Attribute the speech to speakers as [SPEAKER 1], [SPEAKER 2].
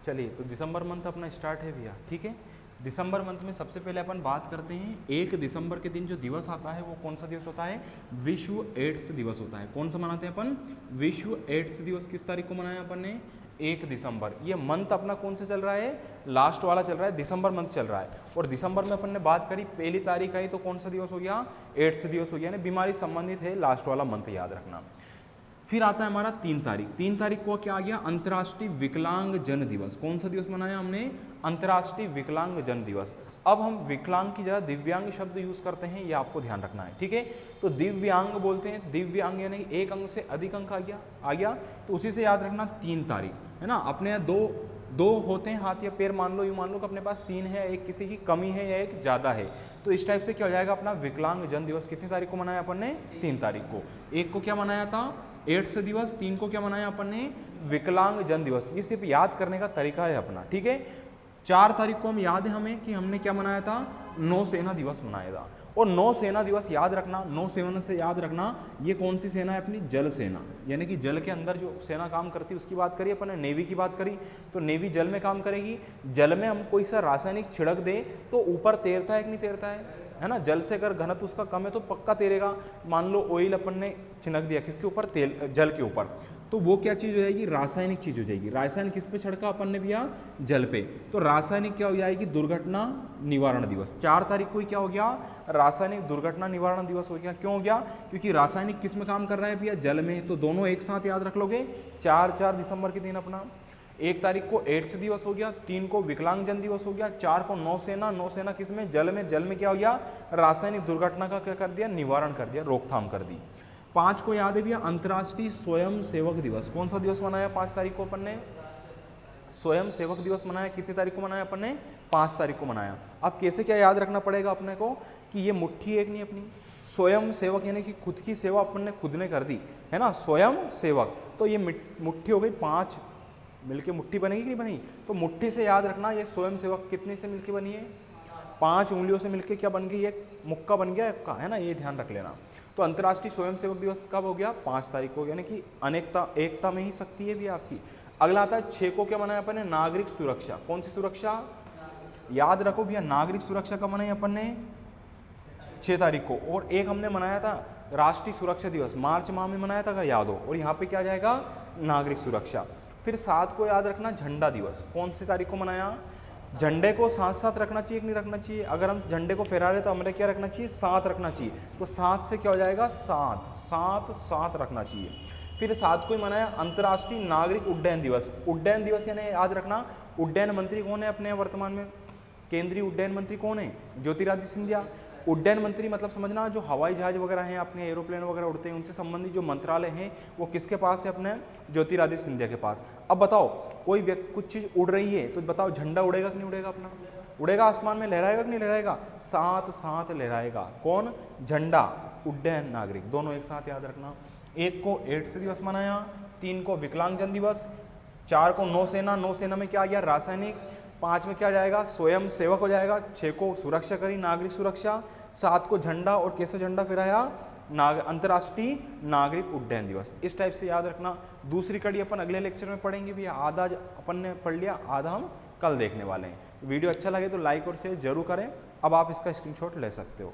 [SPEAKER 1] चलिए तो दिसंबर मंथ अपना स्टार्ट है भैया, ठीक है। दिसंबर मंथ में सबसे पहले अपन बात करते हैं 1 दिसंबर के दिन जो दिवस आता है वो कौन सा दिवस होता है, विश्व एड्स दिवस होता है। कौन सा मनाते हैं अपन, विश्व एड्स दिवस। किस तारीख को मनाया अपन ने, 1 दिसंबर। ये मंथ अपना कौन सा चल रहा है, लास्ट वाला चल रहा है, दिसंबर मंथ चल रहा है। और दिसंबर में अपन ने बात करी पहली तारीख आई तो कौन सा दिवस हो गया, एड्स दिवस हो गया, यानी बीमारी संबंधित है लास्ट वाला मंथ, याद रखना। फिर आता है हमारा 3 तारीख। 3 तारीख को क्या आ गया, अंतर्राष्ट्रीय विकलांग जन दिवस। कौन सा दिवस मनाया हमने, अंतर्राष्ट्रीय विकलांग जन दिवस। अब हम विकलांग की जगह दिव्यांग शब्द यूज करते हैं, ये आपको ध्यान रखना है, ठीक है। तो दिव्यांग बोलते हैं, दिव्यांग यानी एक अंग से अधिक अंक आ गया, तो उसी से याद रखना 3 तारीख, है ना। अपने यहाँ दो होते हैं हाथ या पैर, मान लो, यूँ मान लो कि अपने पास 3 है, एक किसी की कमी है या एक ज़्यादा है, तो इस टाइप से क्या हो जाएगा अपना विकलांग जन दिवस। कितनी तारीख को मनाया अपन ने, 3 तारीख को। एक को क्या मनाया था, एड्स दिवस, 3 को क्या मनाया अपन ने, विकलांग जन दिवस। ये सिर्फ याद करने का तरीका है अपना, ठीक है। 4 तारीख को हम याद है हमें कि हमने क्या मनाया था, नौसेना दिवस मनाया था। और नौसेना दिवस याद रखना, नौसेना से याद रखना ये कौन सी सेना है अपनी, जल सेना, यानी कि जल के अंदर जो सेना काम करती है उसकी बात करी अपन ने, नेवी की बात करी, तो नेवी जल में काम करेगी। जल में हम कोई सा रासायनिक छिड़क दे तो ऊपर तैरता है कि नहीं तैरता है ना। जल से अगर घनत्व उसका कम है तो पक्का तैरेगा। मान लो ऑयल अपन ने छिड़क दिया किसके ऊपर, तेल, जल के ऊपर, तो वो क्या चीज़ हो जाएगी, रासायनिक चीज़ हो जाएगी। रासायनिक किस पे छिड़का अपन ने भैया, जल पे, तो रासायनिक क्या हो जाएगी, दुर्घटना निवारण दिवस। 4 तारीख को ही क्या हो गया, रासायनिक दुर्घटना निवारण दिवस हो गया। क्यों हो गया, क्योंकि रासायनिक किस में काम कर रहा है भैया, जल में, तो दोनों एक साथ याद रख लोगे। 4 दिसंबर के दिन अपना 1 तारीख को एड्स दिवस हो गया, 3 को विकलांग जन दिवस हो गया, 4 को नौसेना, नौसेना किस में, जल में, जल में क्या हो गया, रासायनिक दुर्घटना का क्या कर दिया, निवारण कर दिया, रोकथाम कर दी। 5 को याद है भैया अंतर्राष्ट्रीय स्वयं सेवक दिवस। कौन सा दिवस मनाया 5 तारीख को अपन ने, स्वयं सेवक दिवस मनाया। कितनी तारीख को मनाया अपन ने, 5 तारीख को मनाया। अब कैसे क्या याद रखना पड़ेगा अपने को कि ये मुट्ठी एक नहीं अपनी, स्वयं सेवक यानी कि खुद की सेवा अपन ने खुद ने कर दी, है ना, स्वयं सेवक। तो ये मुट्ठी हो गई, 5 मिलके मुट्ठी बनेगी कि नहीं बनी, तो मुट्ठी से याद रखना ये स्वयं सेवक कितने से मिलके बनी है, 5 उंगलियों से मिलके क्या बन गई, एक मुक्का बन गया एक का, है ना, ये ध्यान रख लेना। तो अंतर्राष्ट्रीय स्वयं सेवक दिवस कब हो गया, 5 तारीख को, यानी कि अनेकता एकता में ही शक्ति है भी आपकी। अगला आता है 6 को क्या मनाया अपन ने, नागरिक सुरक्षा। कौन सी सुरक्षा, याद रखो भैया, नागरिक सुरक्षा कब मनाई अपन ने, 6 तारीख को। और एक हमने मनाया था राष्ट्रीय सुरक्षा दिवस, मार्च माह में मनाया था अगर याद हो, और यहाँ पे क्या जाएगा, नागरिक सुरक्षा। फिर 7 को याद रखना झंडा दिवस। कौन सी तारीख को मनाया, झंडे को साथ साथ रखना चाहिए कि नहीं रखना चाहिए, अगर हम झंडे को फहरा रहे तो हमें क्या रखना चाहिए, साथ रखना चाहिए, तो 7 से क्या हो जाएगा, साथ रखना चाहिए। फिर 7 को ही मनाया अंतर्राष्ट्रीय नागरिक उड्डयन दिवस। उड्डयन दिवस यानी याद रखना, उड्डयन मंत्री कौन है अपने वर्तमान में, केंद्रीय उड्डयन मंत्री कौन है, ज्योतिरादित्य सिंधिया। उड्डयन मंत्री मतलब समझना जो हवाई जहाज वगैरह हैं अपने, एरोप्लेन वगैरह उड़ते हैं, उनसे संबंधित जो मंत्रालय हैं वो किसके पास है, अपने ज्योतिरादित्य सिंधिया के पास। अब बताओ कोई व्यक्ति कुछ चीज़ उड़ रही है तो बताओ झंडा उड़ेगा कि नहीं उड़ेगा, अपना उड़ेगा, आसमान में लहराएगा कि नहीं लहराएगा, साथ लहराएगा। कौन, झंडा, उड्डयन, नागरिक, दोनों एक साथ याद रखना। 1 को एड्स दिवस मनाया, 3 को विकलांग जन दिवस, 4 को नौसेना, नौसेना में क्या आ गया, रासायनिक, 5 में क्या जाएगा, स्वयं सेवक हो जाएगा, 6 को सुरक्षा करी, नागरिक सुरक्षा, 7 को झंडा, और कैसे झंडा फहराया, अंतर्राष्ट्रीय नागरिक उड्डयन दिवस। इस टाइप से याद रखना। दूसरी कड़ी अपन अगले लेक्चर में पढ़ेंगे भी, आधा अपन ने पढ़ लिया, आधा हम कल देखने वाले हैं। वीडियो अच्छा लगे तो लाइक और शेयर जरूर करें। अब आप इसका स्क्रीनशॉट ले सकते हो।